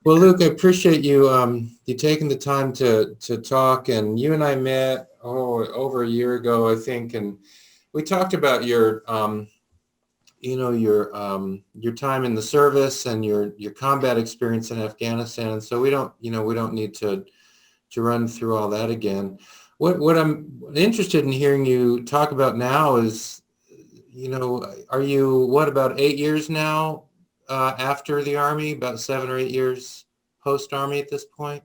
Well, Luke, I appreciate you taking the time to talk. And you and I met over a year ago, I think, and we talked about your time in the service and your combat experience in Afghanistan. And so we don't need to run through all that again. What I'm interested in hearing you talk about now is, are you what about 8 years now after the Army? About 7 or 8 years post Army at this point?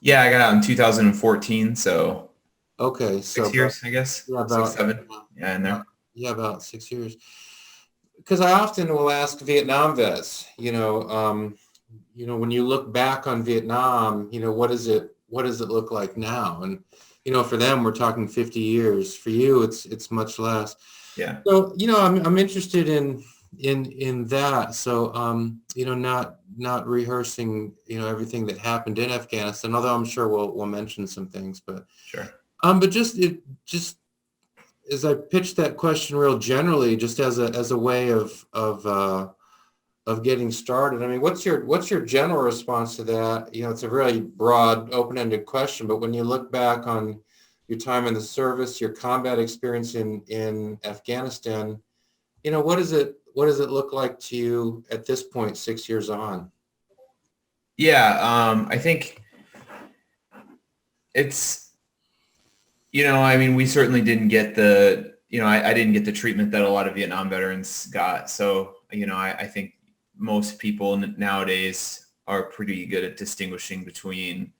Yeah, I got out in 2014, so Okay, so 6 years, I guess. yeah, Six, about seven. Yeah, in about there. yeah, about 6 years. Because I often will ask Vietnam vets, when you look back on Vietnam, what does it look like now? And for them, we're talking 50 years. For you, it's much less. Yeah. So, I'm interested in that. So, not rehearsing, everything that happened in Afghanistan, although I'm sure we'll mention some things, Sure. but just as I pitched that question real generally, just as a way of getting started. I mean, what's your general response to that? It's a really broad, open-ended question, but when you look back on your time in the service, your combat experience in Afghanistan, what does it look like to you at this point, 6 years on? Yeah, I think it's, I mean, we certainly didn't get I didn't get the treatment that a lot of Vietnam veterans got. So, I think most people nowadays are pretty good at distinguishing between,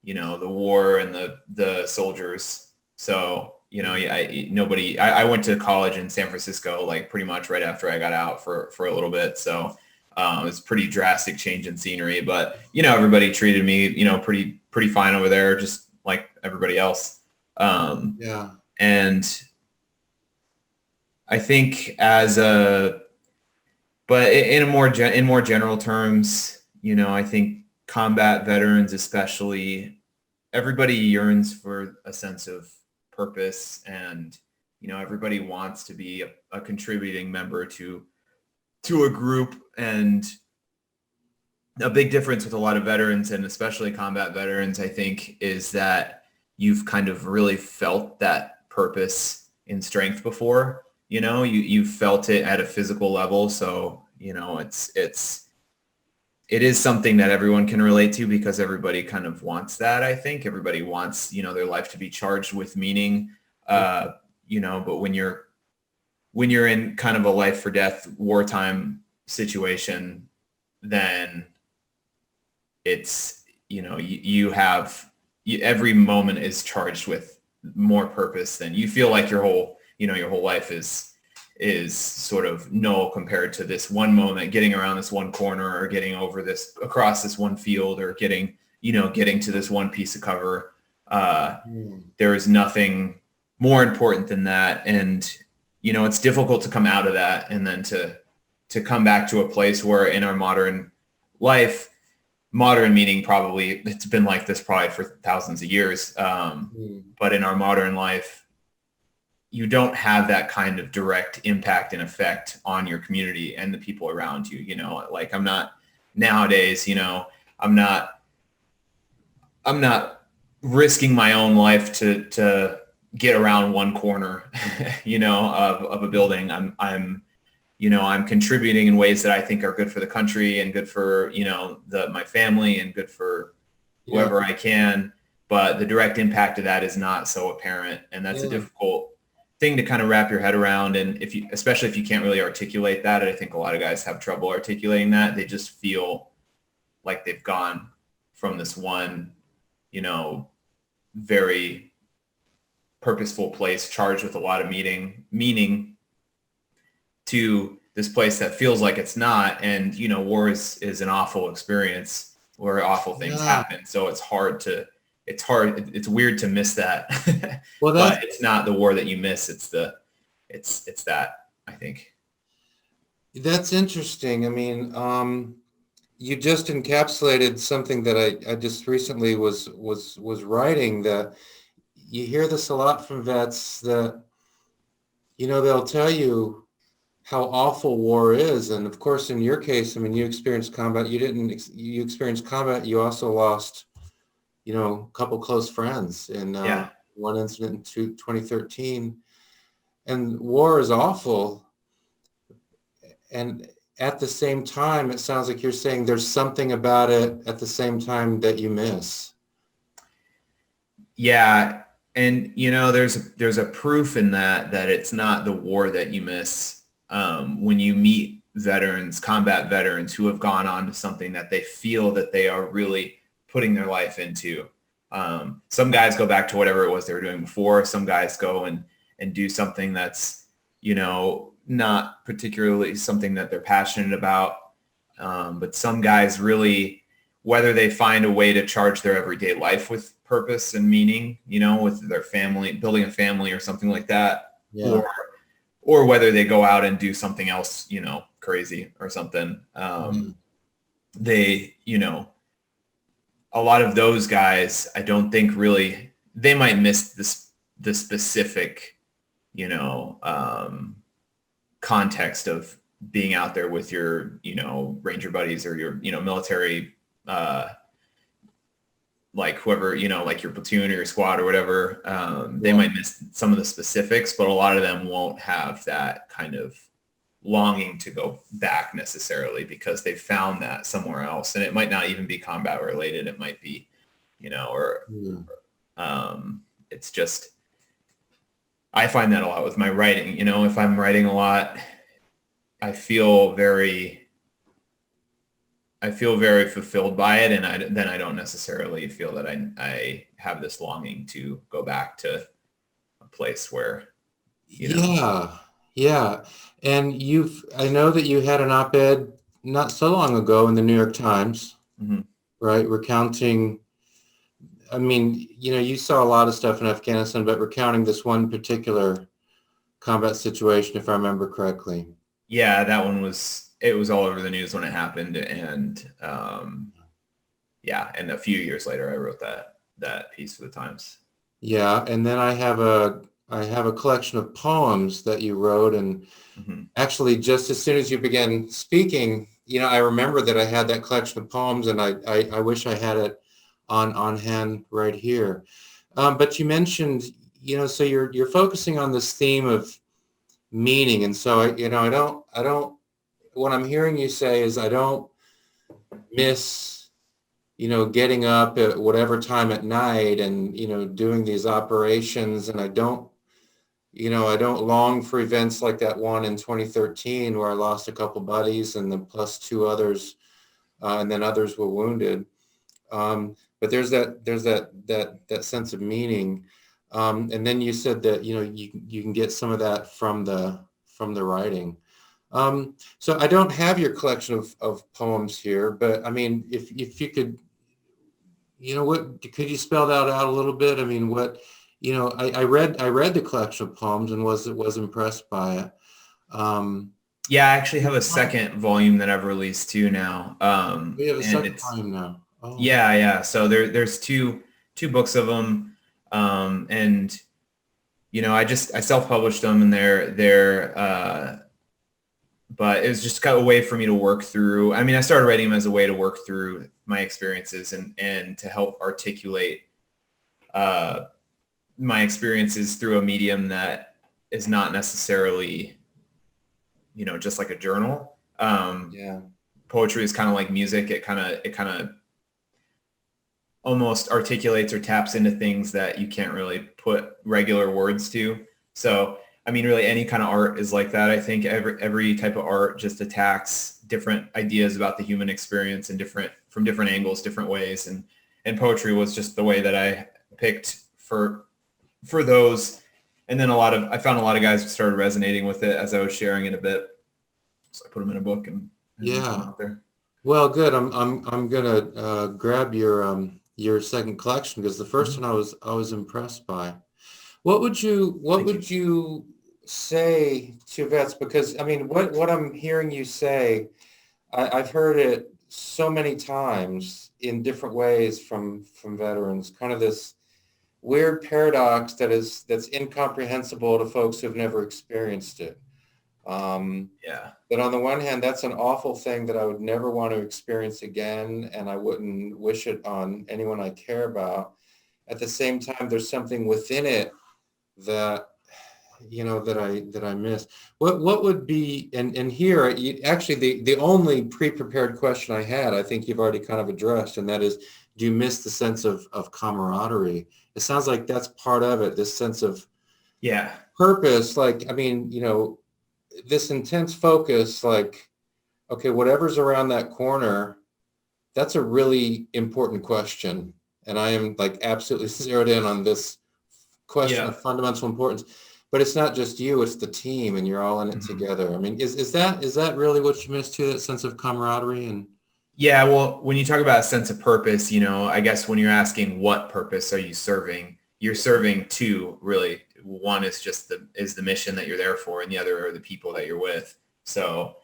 the war and the soldiers. So, I went to college in San Francisco, like pretty much right after I got out for a little bit. So, it's pretty drastic change in scenery, but everybody treated me, pretty fine over there, just like everybody else. Yeah. And I think but in more general terms, I think combat veterans, especially, everybody yearns for a sense of purpose, and everybody wants to be a contributing member to a group. And a big difference with a lot of veterans, and especially combat veterans, I think, is that you've kind of really felt that purpose in strength before. You felt it at a physical level. So, it is something that everyone can relate to, because everybody kind of wants that. I think everybody wants, their life to be charged with meaning. But when you're in kind of a life or death wartime situation, then it's, every moment is charged with more purpose than you feel like your whole life is sort of null compared to this one moment, getting around this one corner, or getting across this one field, or getting to this one piece of cover. There is nothing more important than that. And, it's difficult to come out of that and then to come back to a place where, in our modern life, modern meaning probably it's been like this probably for thousands of years. But in our modern life, you don't have that kind of direct impact and effect on your community and the people around you. Like, I'm not nowadays, I'm not risking my own life to get around one corner, of a building. I'm contributing in ways that I think are good for the country and good for, my family, and good for Yeah. whoever I can. But the direct impact of that is not so apparent. And that's a Yeah. difficult thing to kind of wrap your head around. And especially if you can't really articulate that, I think a lot of guys have trouble articulating that. They just feel like they've gone from this one, very purposeful place charged with a lot of meaning, to this place that feels like it's not. And, war is an awful experience where awful things Yeah. happen. So it's weird to miss that. Well, But it's not the war that you miss. It's that, I think. that's interesting. I mean, you just encapsulated something that I just recently was writing, that you hear this a lot from vets, that they'll tell you how awful war is. And of course, in your case, I mean, you experienced combat. You experienced combat. You also lost, a couple close friends in Yeah. one incident in 2013. And war is awful. And at the same time, it sounds like you're saying there's something about it at the same time that you miss. Yeah. And, there's a proof in that it's not the war that you miss. When you meet veterans, combat veterans who have gone on to something that they feel that they are really putting their life into. Some guys go back to whatever it was they were doing before. Some guys go and do something that's, not particularly something that they're passionate about. But some guys really, whether they find a way to charge their everyday life with purpose and meaning, with their family, building a family or something like that, Yeah. or whether they go out and do something else, crazy or something. They, a lot of those guys, I don't think really, they might miss the specific, context of being out there with your, Ranger buddies or your, military, like whoever, like your platoon or your squad or whatever. They might miss some of the specifics, but a lot of them won't have that kind of longing to go back necessarily because they found that somewhere else. And it might not even be combat related. It might be, it's just, I find that a lot with my writing. If I'm writing a lot, I feel very fulfilled by it, and then I don't necessarily feel that I have this longing to go back to a place where, Yeah. And I know that you had an op-ed not so long ago in the New York Times, mm-hmm. right? Recounting, I mean, you saw a lot of stuff in Afghanistan, but recounting this one particular combat situation, if I remember correctly. Yeah, that one it was all over the news when it happened. And and a few years later, I wrote that piece for the Times. Yeah. And then I have a collection of poems that you wrote. And actually, just as soon as you began speaking, I remember that I had that collection of poems, and I wish I had it on hand right here. But you mentioned, so you're focusing on this theme of meaning. And so, I don't, what I'm hearing you say is I don't miss, getting up at whatever time at night and, doing these operations. And I don't long for events like that one in 2013 where I lost a couple buddies and then plus two others, and then others were wounded. But there's that sense of meaning. And then you said that, you can get some of that from the writing. So I don't have your collection of poems here, but I mean, if you could, what could you spell that out a little bit? I mean, what, I read the collection of poems and was impressed by it. Yeah, I actually have a second volume that I've released too now. We have a second volume now. Oh. Yeah. So there's two books of them, and I self-published them, and they're but it was just kind of a way for me to work through. I mean, I started writing them as a way to work through my experiences and to help articulate my experiences through a medium that is not necessarily, just like a journal. Poetry is kind of like music. It kind of almost articulates or taps into things that you can't really put regular words to. So, I mean, really any kind of art is like that. I think every type of art just attacks different ideas about the human experience and from different angles, different ways. And poetry was just the way that I picked for those. And then I found a lot of guys started resonating with it as I was sharing it a bit. So I put them in a book and put them out there. Well, good. I'm gonna grab your second collection because the first one I was impressed by. What would you say to vets? Because I mean, what I'm hearing you say, I've heard it so many times in different ways from veterans. Kind of this weird paradox that's incomprehensible to folks who've never experienced it. Yeah. But on the one hand, that's an awful thing that I would never want to experience again, and I wouldn't wish it on anyone I care about. At the same time, there's something within it that that I miss. What would be, and here actually the only pre-prepared question I had, I think you've already kind of addressed, and that is, do you miss the sense of camaraderie? It sounds like that's part of it, this sense of Yeah. purpose. Like, I mean, this intense focus, like, okay, whatever's around that corner, that's a really important question. And I am like absolutely zeroed in on this question Yeah. of fundamental importance. But it's not just you, it's the team, and you're all in it Mhm. together. I mean, is that really what you miss too, that sense of camaraderie? And Yeah, well, when you talk about a sense of purpose, I guess when you're asking what purpose are you serving, you're serving two really. One is just the mission that you're there for, and the other are the people that you're with. So,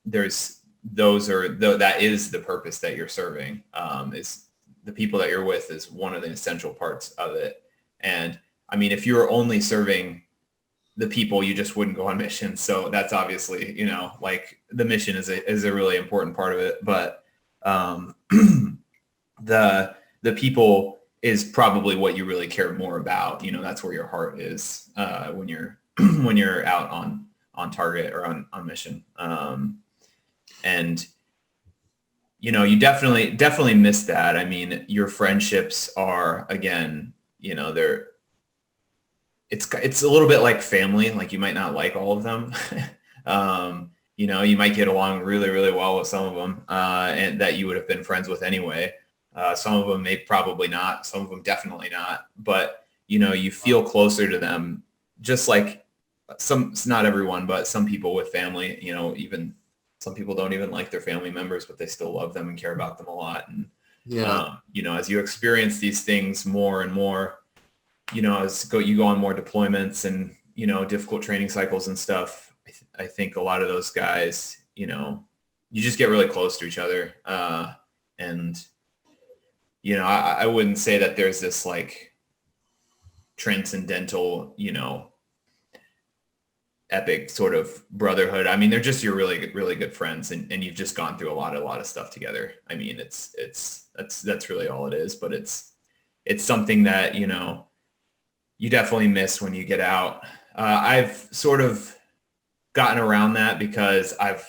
there's that is the purpose that you're serving. Is the people that you're with is one of the essential parts of it. And I mean, if you were only serving the people, you just wouldn't go on mission. So that's obviously, like the mission is a really important part of it. But the people is probably what you really care more about. That's where your heart is when you're when you're out on target or on mission. And you definitely miss that. I mean, your friendships are, again, they're it's a little bit like family. Like, you might not like all of them. You might get along really, really well with some of them, and that you would have been friends with anyway. Some of them may probably not. Some of them definitely not. But you feel closer to them, just like not everyone, but some people with family. Even some people don't even like their family members, but they still love them and care about them a lot. And yeah, as you experience these things more and more, as you go on more deployments and, difficult training cycles and stuff, I think a lot of those guys, you just get really close to each other. And, I wouldn't say that there's this like transcendental, epic sort of brotherhood. I mean, they're just your really, really good friends, and you've just gone through a lot of stuff together. I mean, that's really all it is, but it's something that, you definitely miss when you get out. I've sort of gotten around that because I've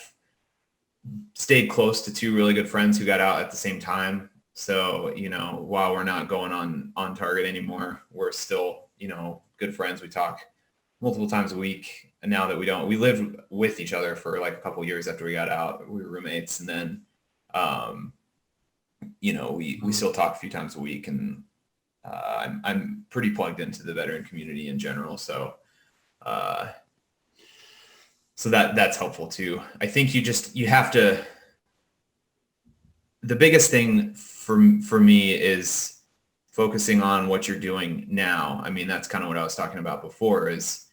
stayed close to two really good friends who got out at the same time. So, while we're not going on target anymore, we're still, good friends. We talk multiple times a week. And now that we lived with each other for like a couple of years after we got out. We were roommates, and then, we still talk a few times a week, and I'm pretty plugged into the veteran community in general. So, that's helpful too. I think you have to, the biggest thing for me is focusing on what you're doing now. I mean, that's kind of what I was talking about before is,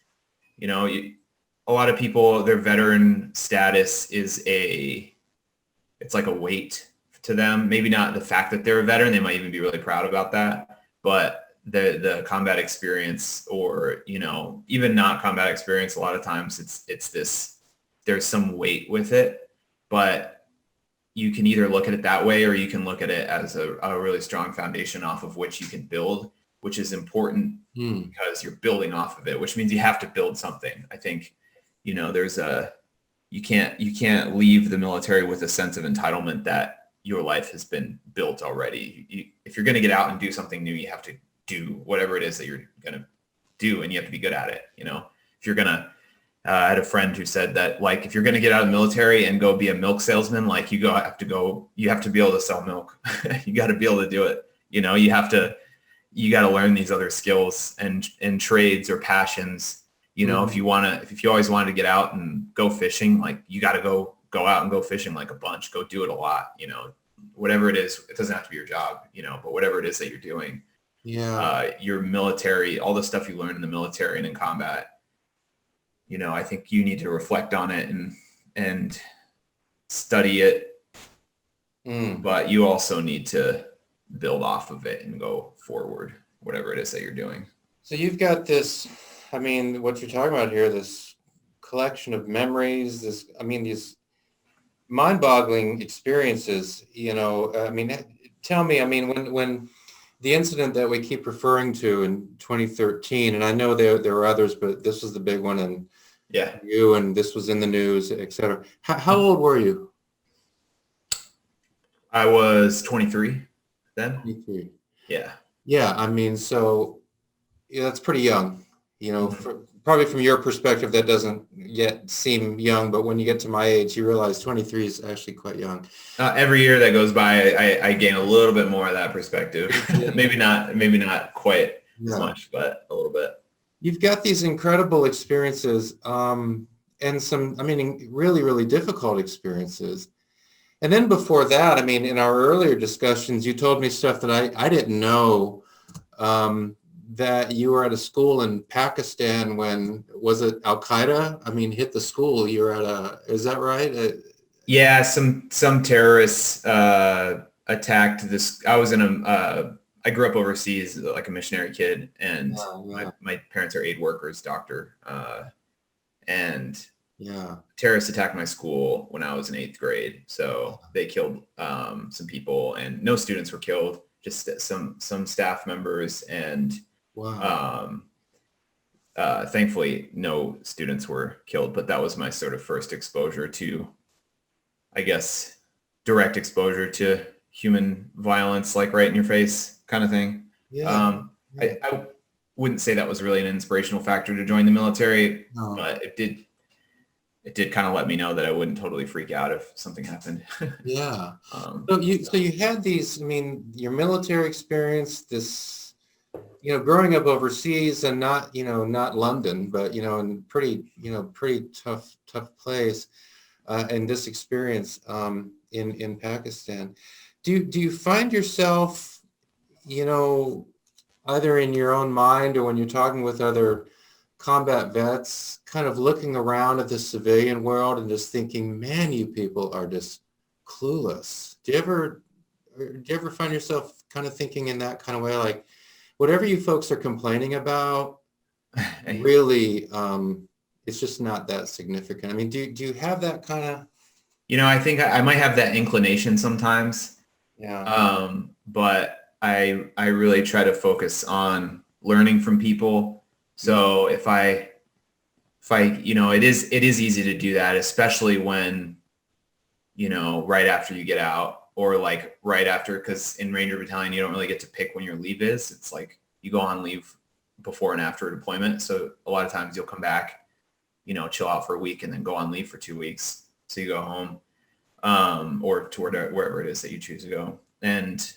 a lot of people, their veteran status it's like a weight to them. Maybe not the fact that they're a veteran. They might even be really proud about that. But the combat experience, or, even not combat experience, a lot of times it's this, there's some weight with it. But you can either look at it that way, or you can look at it as a really strong foundation off of which you can build, which is important because you're building off of it, which means you have to build something. I think, you can't leave the military with a sense of entitlement that your life has been built already. If you're going to get out and do something new, you have to do whatever it is that you're going to do, and you have to be good at it. If you're going to, I had a friend who said that, like, if you're going to get out of the military and go be a milk salesman, like, you have to be able to sell milk. You got to be able to do it. You got to learn these other skills and trades or passions. If you always wanted to get out and go fishing, like, you got to go out and go fishing like a bunch, go do it a lot, whatever it is. It doesn't have to be your job, but whatever it is that you're doing, your military, all the stuff you learn in the military and in combat, I think you need to reflect on it and study it, but you also need to build off of it and go forward, whatever it is that you're doing. so you've got this, I mean, what you're talking about here, this collection of memories, these mind-boggling experiences, tell me, when the incident that we keep referring to in 2013, and I know there were others, but this was the big one, and Yeah. and this was in the news, etc. How old were you? I was 23 then. 23. Yeah. Yeah, so yeah, that's pretty young. Mhm. Probably from your perspective, that doesn't yet seem young, but when you get to my age, you realize 23 is actually quite young. Every year that goes by, I gain a little bit more of that perspective. maybe not quite as Yeah. much, but a little bit. You've got these incredible experiences, and some, really, really difficult experiences. And then before that, in our earlier discussions, you told me stuff that I didn't know, that you were at a school in Pakistan when, was it Al Qaeda? Hit the school. You were is that right? Yeah, some terrorists attacked this. I grew up overseas, like a missionary kid, and Yeah. my parents are aid workers, doctor, and Yeah. terrorists attacked my school when I was in 8th grade. So they killed some people, and no students were killed, just some staff members, and Wow. thankfully no students were killed. But that was my sort of first exposure to, I guess, direct exposure to human violence, like right in your face kind of thing. Yeah. I wouldn't say that was really an inspirational factor to join the military, No. but it did kind of let me know that I wouldn't totally freak out if something happened. Yeah. So you had these, your military experience, this, growing up overseas, and not London, but, in pretty tough place, and this experience, in Pakistan. Do you find yourself, either in your own mind or when you're talking with other combat vets, kind of looking around at the civilian world and just thinking, man, you people are just clueless? Do you ever find yourself kind of thinking in that kind of way, like whatever you folks are complaining about, really, it's just not that significant? Do you have that kind of? I think I might have that inclination sometimes. Yeah. But I really try to focus on learning from people. So if I, it is easy to do that, especially when, right after you get out, or like right after, because in Ranger Battalion, you don't really get to pick when your leave is. It's like you go on leave before and after deployment. So a lot of times you'll come back, chill out for a week and then go on leave for 2 weeks. So you go home, or to wherever it is that you choose to go. And,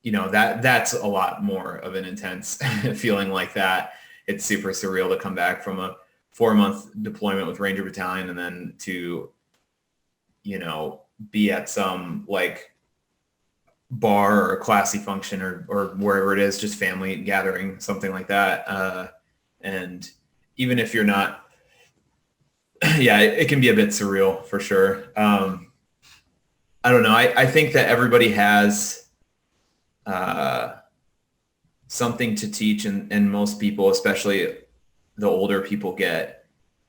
that's a lot more of an intense feeling like that. It's super surreal to come back from a 4-month deployment with Ranger Battalion and then to, be at some like bar or classy function or wherever it is, just family gathering, something like that. And even if you're not, yeah, it can be a bit surreal for sure. I don't know. I think that everybody has something to teach, and most people, especially the older people get,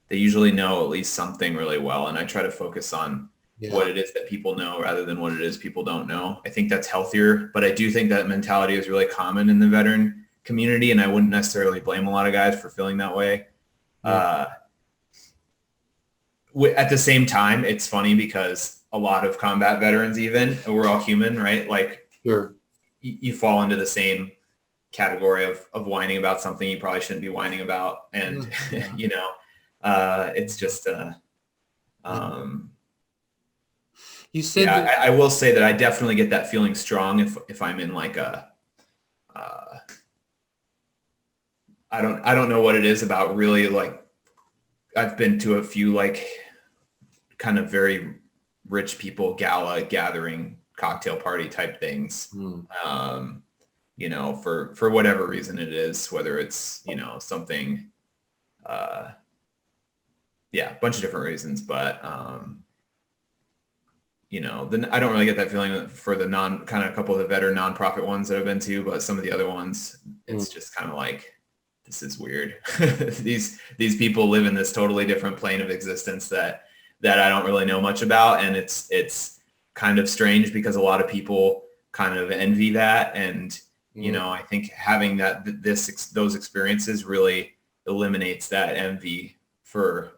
they usually know at least something really well. And I try to focus on what it is that people know rather than what it is people don't know. I think that's healthier, but I do think that mentality is really common in the veteran community, and I wouldn't necessarily blame a lot of guys for feeling that way. At the same time, it's funny because a lot of combat veterans, even, we're all human, right? Like, Sure. You fall into the same category of whining about something you probably shouldn't be whining about. And, it's just, You said yeah, that. I will say that I definitely get that feeling strong if I'm in like I don't know what it is about, really, like I've been to a few like kind of very rich people gala gathering cocktail party type things. For whatever reason it is, whether it's, something, yeah, a bunch of different reasons, but, then I don't really get that feeling for the kind of a couple of the veteran nonprofit ones that I've been to, but some of the other ones, it's just kind of like, this is weird. These people live in this totally different plane of existence that I don't really know much about. And it's kind of strange because a lot of people kind of envy that. And, you know, I think having those experiences really eliminates that envy for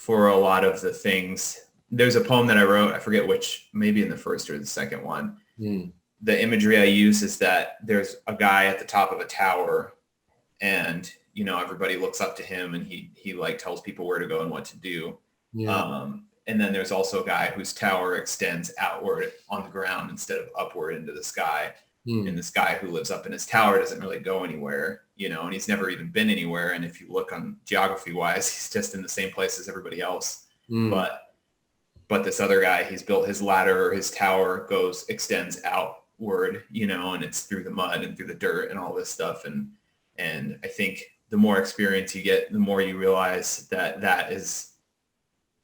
a lot of the things. There's a poem that I wrote, I forget which, maybe in the first or the second one. The imagery I use is that there's a guy at the top of a tower, and, you know, everybody looks up to him, and he like tells people where to go and what to do. And then there's also a guy whose tower extends outward on the ground instead of upward into the sky. And this guy who lives up in his tower doesn't really go anywhere, you know, and he's never even been anywhere. And if you look on geography wise, he's just in the same place as everybody else. But this other guy, he's built his ladder, or his tower extends outward, you know, and it's through the mud and through the dirt and all this stuff. And I think the more experience you get, the more you realize that is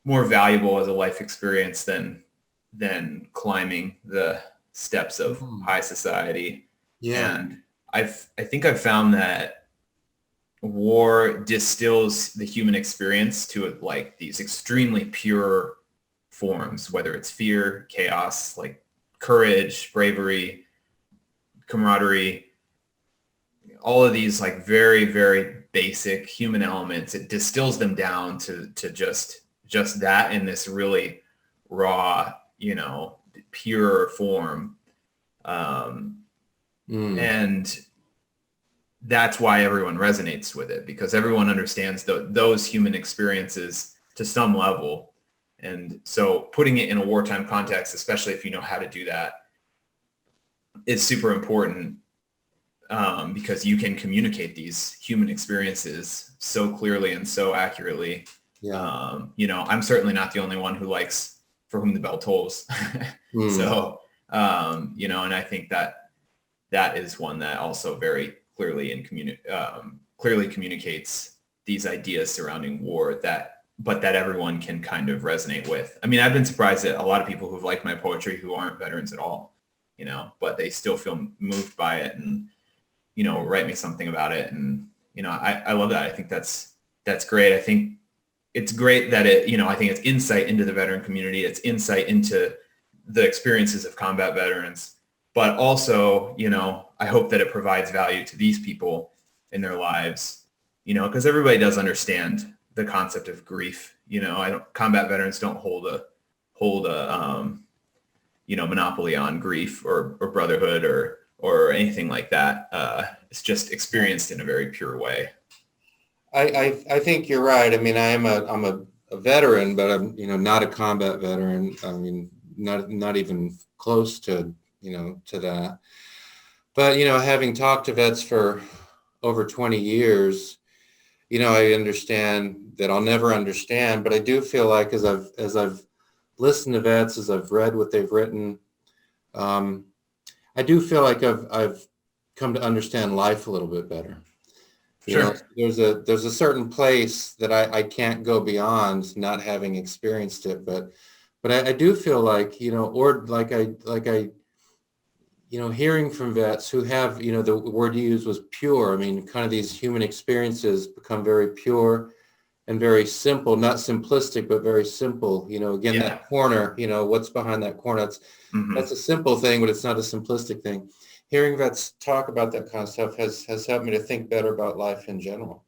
more valuable as a life experience than climbing the steps of high society. And I think I've found that war distills the human experience to like these extremely pure forms, whether it's fear, chaos, like courage, bravery, camaraderie, all of these like very, very basic human elements. It distills them down to just that in this really raw, you know, pure form. And that's why everyone resonates with it, because everyone understands those human experiences to some level. And so putting it in a wartime context, especially if you know how to do that, is super important, because you can communicate these human experiences so clearly and so accurately. You know, I'm certainly not the only one who likes For Whom the Bell Tolls. So, you know, and I think that is one that also very clearly clearly communicates these ideas surrounding war but that everyone can kind of resonate with. I mean, I've been surprised at a lot of people who've liked my poetry who aren't veterans at all, you know, but they still feel moved by it and, you know, write me something about it. And, you know, I love that. I think that's great. I think it's great that I think it's insight into the veteran community. It's insight into the experiences of combat veterans, but also, you know, I hope that it provides value to these people in their lives, you know, because everybody does understand the concept of grief. You know, combat veterans don't hold a you know, monopoly on grief or brotherhood or anything like that. It's just experienced in a very pure way. I think you're right. I mean, I'm a veteran, but I'm, you know, not a combat veteran. I mean, not even close to, you know, to that. But, you know, having talked to vets for over 20 years, you know, I understand that I'll never understand, but I do feel like as I've listened to vets, as I've read what they've written, I do feel like I've come to understand life a little bit better. You know, there's a certain place that I can't go beyond, not having experienced it, but I do feel like, you know, or like I you know, hearing from vets who have, you know, the word you used was pure. I mean, kind of these human experiences become very pure and very simple, not simplistic, but very simple. You know, again, that corner, you know, what's behind that corner, that's a simple thing, but it's not a simplistic thing. Hearing vets talk about that kind of stuff has helped me to think better about life in general.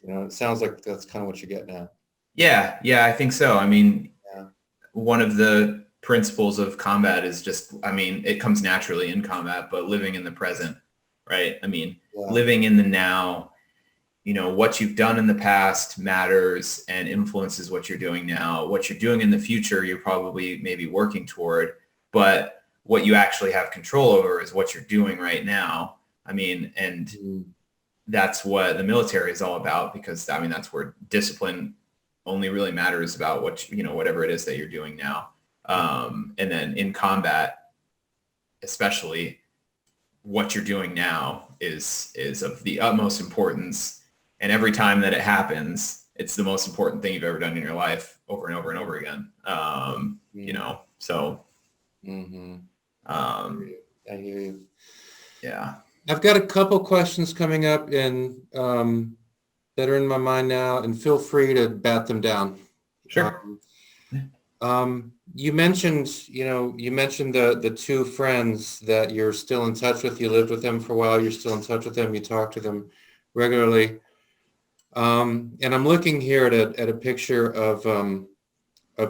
You know, it sounds like that's kind of what you get now. Yeah, I think so. I mean, one of the principles of combat is just, I mean, it comes naturally in combat, but living in the present, right? I mean, living in the now, you know, what you've done in the past matters and influences what you're doing now. What you're doing in the future, you're probably maybe working toward, but what you actually have control over is what you're doing right now. I mean, and that's what the military is all about, because I mean, that's where discipline only really matters about what, you know, whatever it is that you're doing now. And then in combat, especially, what you're doing now is of the utmost importance. And every time that it happens, it's the most important thing you've ever done in your life, over and over and over again. You know, so. I hear you. Yeah. I've got a couple questions coming up that are in my mind now, and feel free to bat them down. Sure. You mentioned, the two friends that you're still in touch with. You lived with them for a while. You're still in touch with them. You talk to them regularly. And I'm looking here at a picture of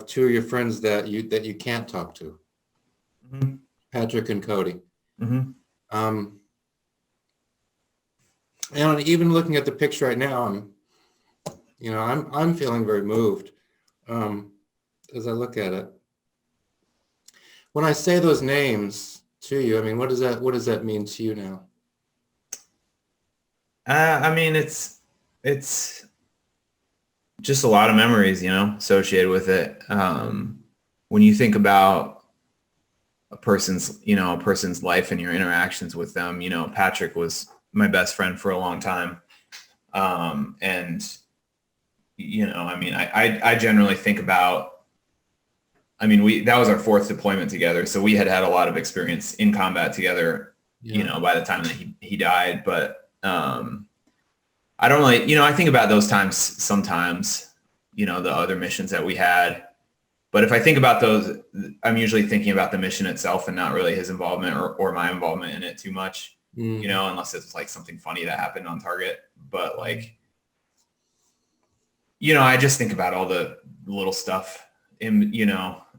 two of your friends that you can't talk to, Mm-hmm. Patrick and Cody. Mm-hmm. Um, and even looking at the picture right now, I'm feeling very moved as I look at it. When I say those names to you, I mean, what does that mean to you now? I mean, it's just a lot of memories, associated with it. When you think about a person's life and your interactions with them, Patrick was my best friend for a long time. And, I mean, I generally think about, I mean, that was our fourth deployment together. So we had a lot of experience in combat together, Yeah. by the time that he died. But, I don't really, I think about those times sometimes, the other missions that we had. But if I think about those, I'm usually thinking about the mission itself and not really his involvement or my involvement in it too much, unless it's like something funny that happened on target. But like, I just think about all the little stuff in,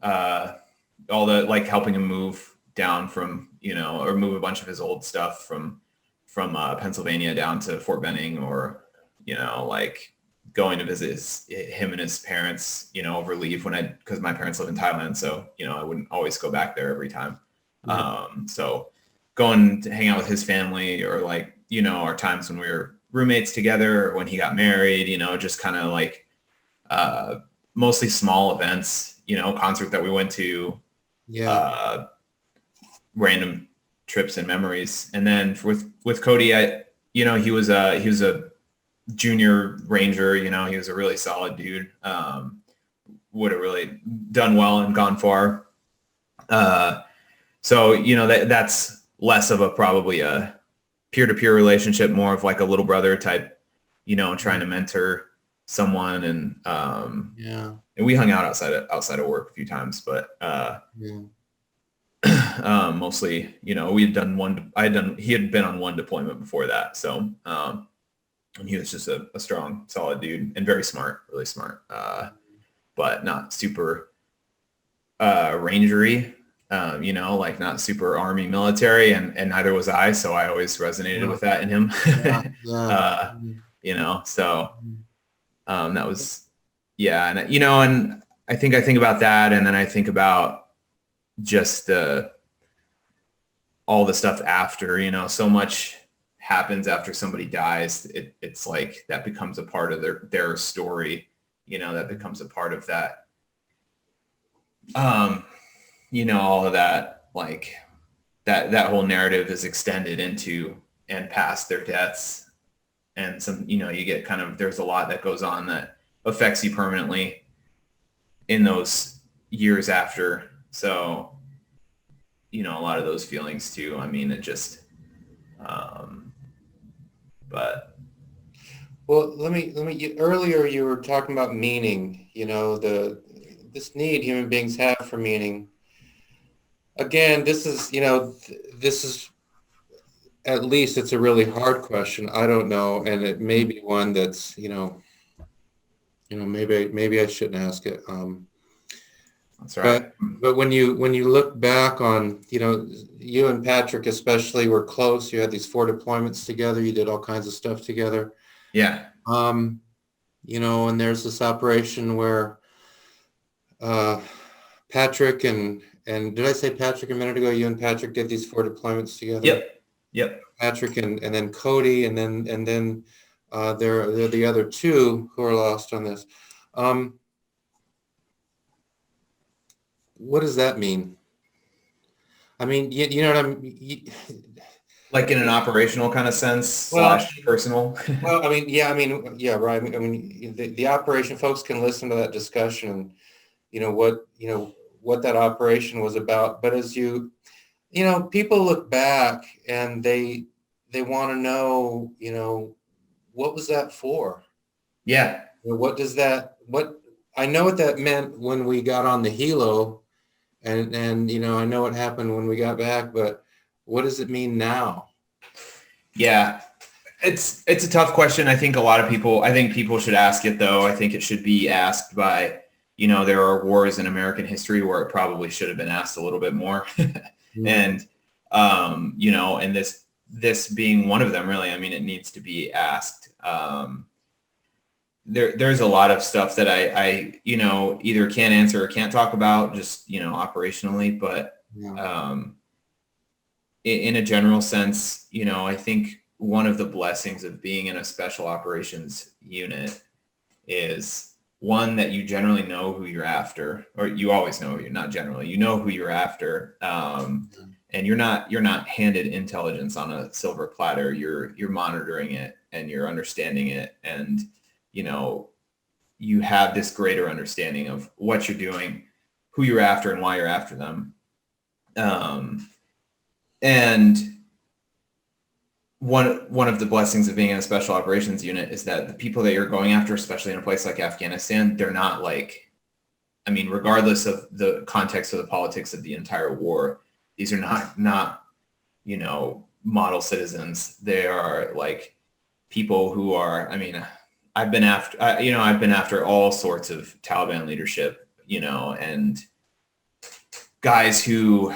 all the, like, helping him move down from, or move a bunch of his old stuff from Pennsylvania down to Fort Benning, or, like going to visit him and his parents, over leave because my parents live in Thailand. So, I wouldn't always go back there every time. Yeah. So going to hang out with his family, or like, our times when we were roommates together, or when he got married, just kind of like, mostly small events, concert that we went to, Yeah. random trips and memories. And then with Cody, he was a junior ranger, he was a really solid dude. Would have really done well and gone far. So, that's less of probably a peer-to-peer relationship, more of like a little brother type, trying to mentor someone. And, Yeah. and we hung out outside of work a few times, but, Yeah. mostly, he had been on one deployment before that. So, and he was just a strong, solid dude, and very smart, really smart, but not super, rangery, like not super army military, and neither was I. So I always resonated with that in him. Yeah. Yeah. So, that was, yeah. And, and I think about that. And then I think about just all the stuff after, so much happens after somebody dies. It's like that becomes a part of their story, that becomes a part of that, all of that, like that whole narrative is extended into and past their deaths. And some, you get there's a lot that goes on that affects you permanently in those years after. So, a lot of those feelings too. I mean, it just, but. Well, earlier you were talking about meaning, this need human beings have for meaning. Again, this is, at least it's a really hard question. I don't know. And it may be one that's, maybe I shouldn't ask it. That's right. But when you look back on, you and Patrick especially were close. You had these 4 deployments together. You did all kinds of stuff together. Yeah. And there's this operation where Patrick and did I say Patrick a minute ago? You and Patrick did these 4 deployments together. Yep. Patrick and then Cody, and then there are the other 2 who are lost on this. What does that mean? I mean, you know what I mean? Like in an operational kind of sense, Well, / personal. Well, yeah, right. I mean, the operation, folks can listen to that discussion and, what that operation was about. But as people look back and they they want to know, what was that for? Yeah. What does that, what, I know what that meant when we got on the helo, and I know what happened when we got back, but what does it mean now? Yeah. It's a tough question. I think people should ask it though. I think it should be asked by, there are wars in American history where it probably should have been asked a little bit more. And, and this being one of them, really, I mean, it needs to be asked. There's a lot of stuff that I either can't answer or can't talk about just, operationally, but, in a general sense, I think one of the blessings of being in a special operations unit is one that you generally know who you're after, or you always know who you're not generally, you know who you're after. And you're not handed intelligence on a silver platter. You're monitoring it and you're understanding it. And, you have this greater understanding of what you're doing, who you're after and why you're after them. And one of the blessings of being in a special operations unit is that the people that you're going after, especially in a place like Afghanistan, they're not like, I mean, regardless of the context of the politics of the entire war, these are not model citizens. They are like people who are, I mean, I've been after all sorts of Taliban leadership, and guys who,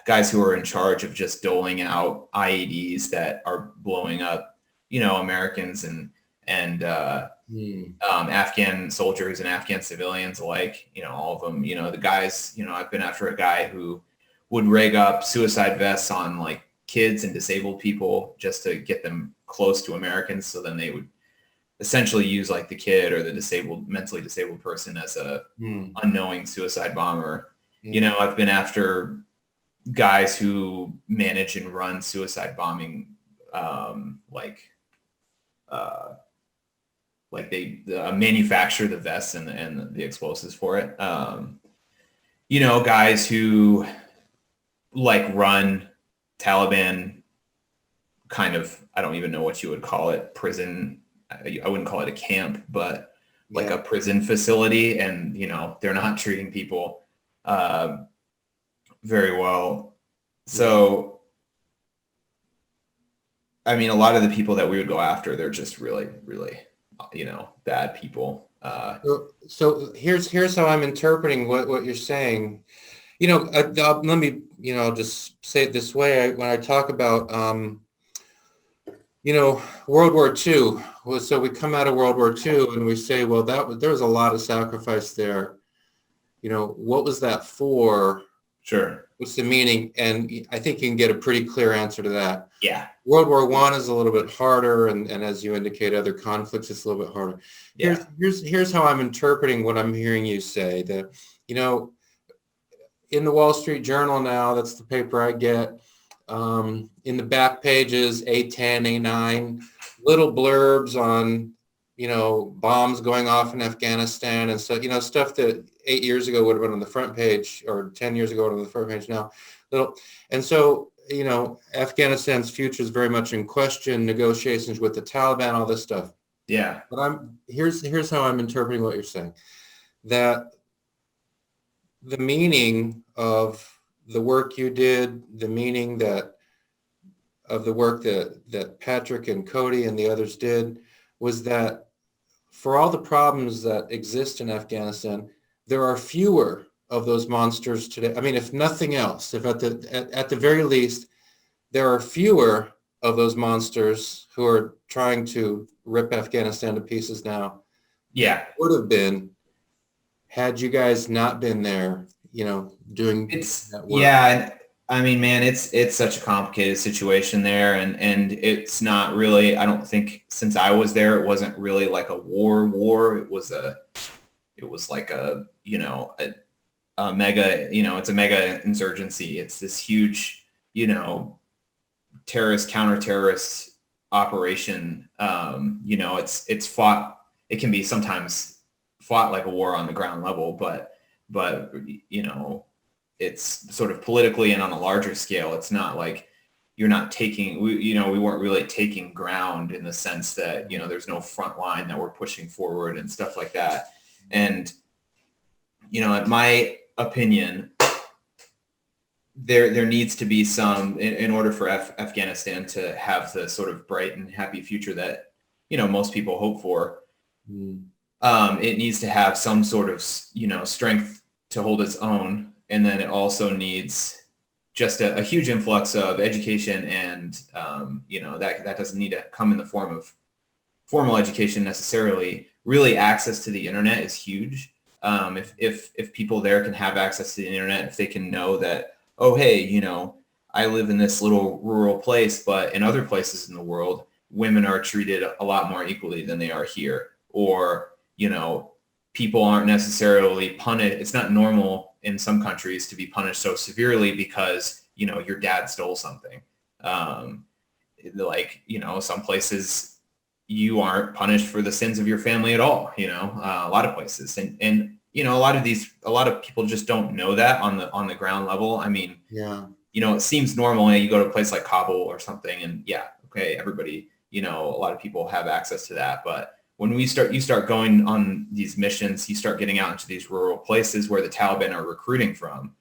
guys who are in charge of just doling out IEDs that are blowing up, Americans and Afghan soldiers and Afghan civilians alike, all of them, the guys, I've been after a guy who would rig up suicide vests on like kids and disabled people just to get them close to Americans. So then they would essentially use like the kid or the mentally disabled person as a unknowing suicide bomber. I've been after guys who manage and run suicide bombing, they manufacture the vests and the explosives for it. Guys who like run Taliban kind of, I don't even know what you would call it, prison. I wouldn't call it a camp, but like a prison facility. And, they're not treating people very well. So, I mean, a lot of the people that we would go after, they're just really, really, bad people. So here's how I'm interpreting what you're saying. Let me, I'll just say it this way. When I talk about, World War II, so we come out of World War II and we say, well, there was a lot of sacrifice there. What was that for? Sure. What's the meaning? And I think you can get a pretty clear answer to that. Yeah. World War I is a little bit harder, and as you indicate, other conflicts, it's a little bit harder. Here's how I'm interpreting what I'm hearing you say. That, in the Wall Street Journal now, that's the paper I get, in the back pages, A10, A9, little blurbs on, bombs going off in Afghanistan and stuff, stuff that 8 years ago would have been on the front page, or 10 years ago would have been on the front page now. And so, Afghanistan's future is very much in question, negotiations with the Taliban, all this stuff. Yeah. But here's how I'm interpreting what you're saying. That the meaning of the work you did, the meaning of the work that Patrick and Cody and the others did, was that for all the problems that exist in Afghanistan, there are fewer of those monsters today. I mean, if nothing else, if at the very least, there are fewer of those monsters who are trying to rip Afghanistan to pieces now. Yeah. Would have been had you guys not been there, doing that work. Yeah. I mean, man, it's such a complicated situation there, and it's not really, I don't think, since I was there, it wasn't really like a war. It was like a mega, it's a mega insurgency. It's this huge, counter-terrorist operation. It's fought, it can be sometimes fought like a war on the ground level, but it's sort of politically and on a larger scale. It's not like, you're not taking, we weren't really taking ground in the sense that, there's no front line that we're pushing forward and stuff like that. And, in my opinion, there needs to be some, in order for Afghanistan to have the sort of bright and happy future that, most people hope for. It needs to have some sort of, strength to hold its own. And then it also needs just a huge influx of education and, that doesn't need to come in the form of formal education necessarily. Really, access to the internet is huge. If people there can have access to the internet, if they can know that, oh, hey, I live in this little rural place, but in other places in the world, women are treated a lot more equally than they are here. Or, people aren't necessarily punished. It's not normal in some countries to be punished so severely because, your dad stole something. Some places you aren't punished for the sins of your family at all, a lot of places. And a lot of people just don't know that on the ground level. I mean, yeah, it seems normal. You go to a place like Kabul or something and yeah, okay, everybody, a lot of people have access to that. But when you start going on these missions, you start getting out into these rural places where the Taliban are recruiting from.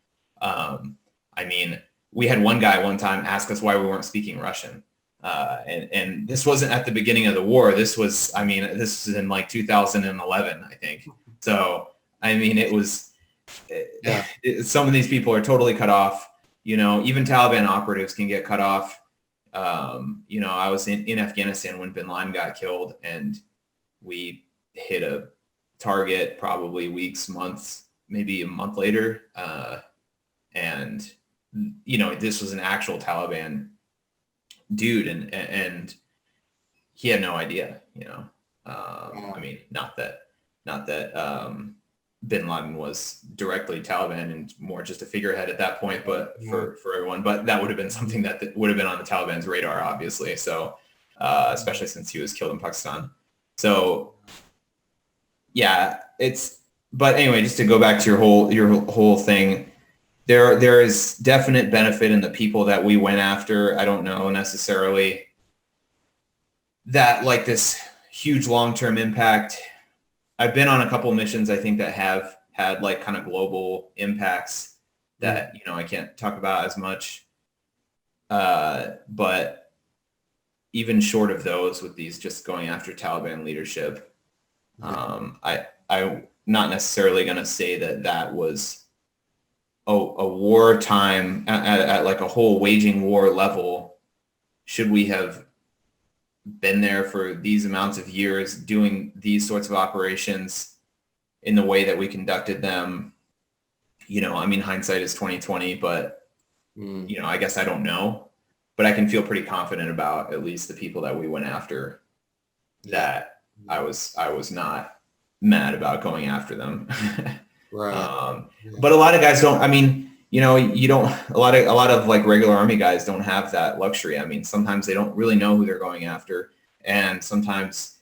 We had one guy one time ask us why we weren't speaking Russian. And this wasn't at the beginning of the war. This was in like 2011, I think. So, it was, some of these people are totally cut off. Even Taliban operatives can get cut off. I was in Afghanistan when bin Laden got killed, and we hit a target probably weeks, months, maybe a month later. And this was an actual Taliban dude, and he had no idea, not that bin Laden was directly Taliban and more just a figurehead at that point, but for everyone, but that would have been something that would have been on the Taliban's radar, obviously. So, especially since he was killed in Pakistan. So yeah, but anyway, just to go back to your whole thing, there is definite benefit in the people that we went after. I don't know necessarily that like this huge long-term impact. I've been on a couple of missions, I think, that have had like kind of global impacts that, I can't talk about as much. But even short of those, with these just going after Taliban leadership, I'm not necessarily going to say that was a wartime at like a whole waging war level. Should we have been there for these amounts of years doing these sorts of operations in the way that we conducted them? Hindsight is 2020, but I guess I don't know, but I can feel pretty confident about at least the people that we went after, that I was not mad about going after them. right. But a lot of guys don't, a lot of like regular Army guys don't have that luxury. Sometimes they don't really know who they're going after. And sometimes,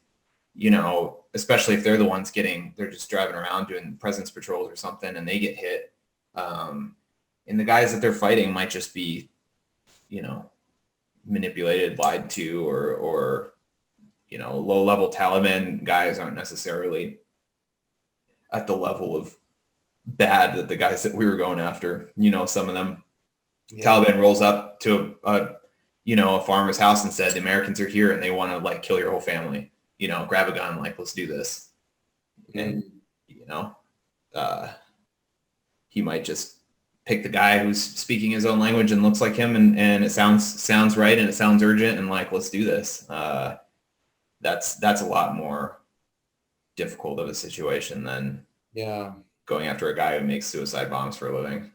especially if they're the ones they're just driving around doing presence patrols or something and they get hit. And the guys that they're fighting might just be, manipulated, lied to, or low level Taliban guys aren't necessarily at the level of bad that the guys that we were going after. Some of them, Taliban rolls up to a farmer's house and said, the Americans are here and they want to like kill your whole family, grab a gun, like, let's do this. And, he might just pick the guy who's speaking his own language and looks like him. And it sounds right. And it sounds urgent. And like, let's do this. That's a lot more difficult of a situation than going after a guy who makes suicide bombs for a living.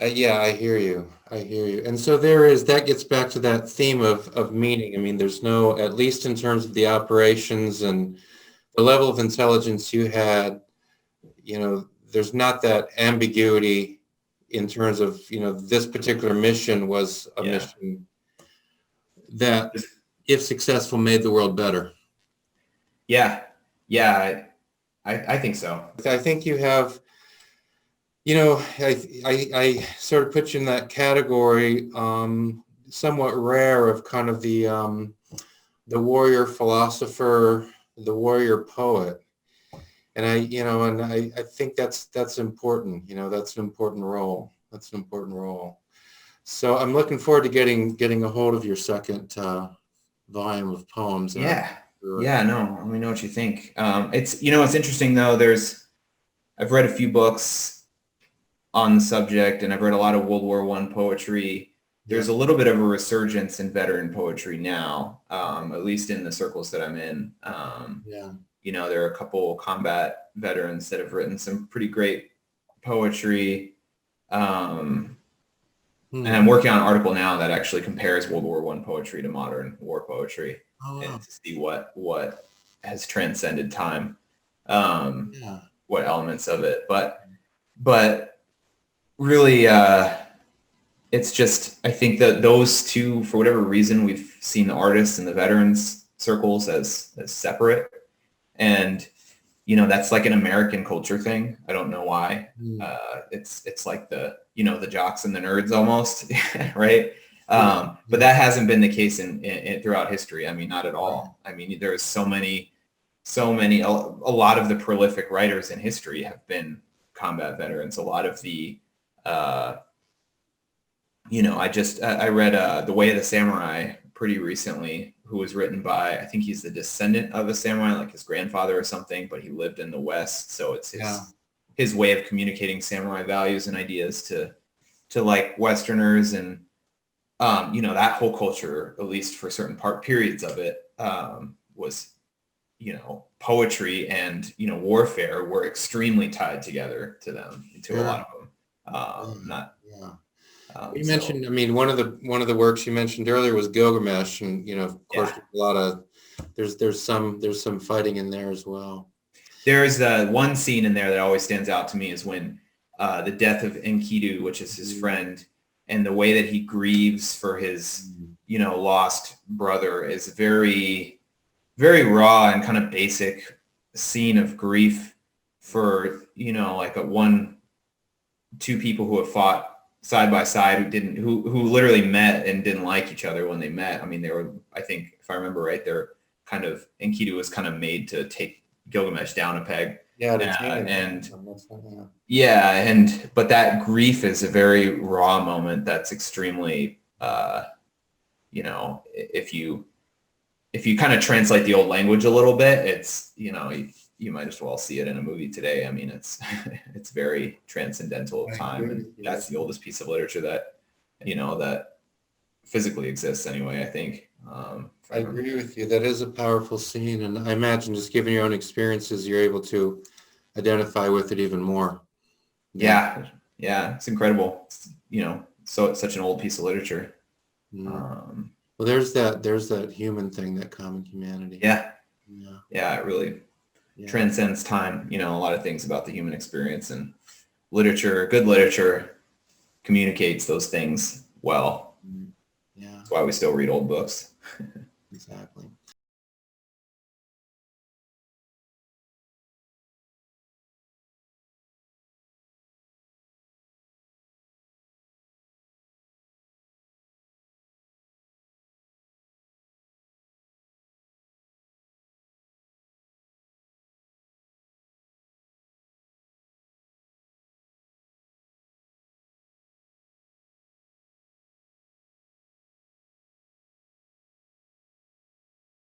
Yeah, I hear you. And so that gets back to that theme of meaning. There's no, at least in terms of the operations and the level of intelligence you had, there's not that ambiguity in terms of, this particular mission was a mission that, if successful, made the world better. Yeah. I think so. I think you have I sort of put you in that category, somewhat rare of kind of the warrior philosopher, the warrior poet. And I think that's important. That's an important role. That's an important role. So I'm looking forward to getting a hold of your second volume of poems. And Yeah. Yeah, no, let me know what you think. It's interesting though. I've read a few books on the subject, and I've read a lot of World War I poetry. There's a little bit of a resurgence in veteran poetry now, at least in the circles that I'm in. There are a couple combat veterans that have written some pretty great poetry. And I'm working on an article now that actually compares World War I poetry to modern war poetry, and to see what has transcended time, what elements of it. But really, it's just, I think that those two, for whatever reason, we've seen the artists and the veterans circles as separate. And, that's like an American culture thing. I don't know why. It's like the jocks and the nerds almost, right? But that hasn't been the case in throughout history. I mean, not at all. I mean, there's so many, a lot of the prolific writers in history have been combat veterans. A lot of the, I read The Way of the Samurai pretty recently, who was written by, I think he's the descendant of a samurai, like his grandfather or something, but he lived in the West. So it's his way of communicating samurai values and ideas to like Westerners. And, that whole culture, at least for certain periods of it, was, poetry and, warfare were extremely tied together to them, to a lot of them. You mentioned, I mean, one of the works you mentioned earlier was Gilgamesh, and of course, a lot of there's some fighting in there as well. There's one scene in there that always stands out to me is when the death of Enkidu, which is his friend, and the way that he grieves for his lost brother is very, very raw and kind of basic scene of grief for like two people who have fought side by side, who literally met and didn't like each other when they met. I mean, they were, I think, if I remember right, they're kind of, Enkidu was kind of made to take Gilgamesh down a peg. But that grief is a very raw moment. That's extremely, if you kind of translate the old language a little bit, it's, you might as well see it in a movie today. I mean, it's very transcendental of time, and that's the oldest piece of literature that that physically exists anyway, I think. I agree with you. That is a powerful scene, and I imagine just given your own experiences, you're able to identify with it even more. Yeah, it's incredible. So it's such an old piece of literature. Well, there's that human thing, that common humanity. It really transcends time. A lot of things about the human experience, and good literature communicates those things well. That's why we still read old books. Exactly.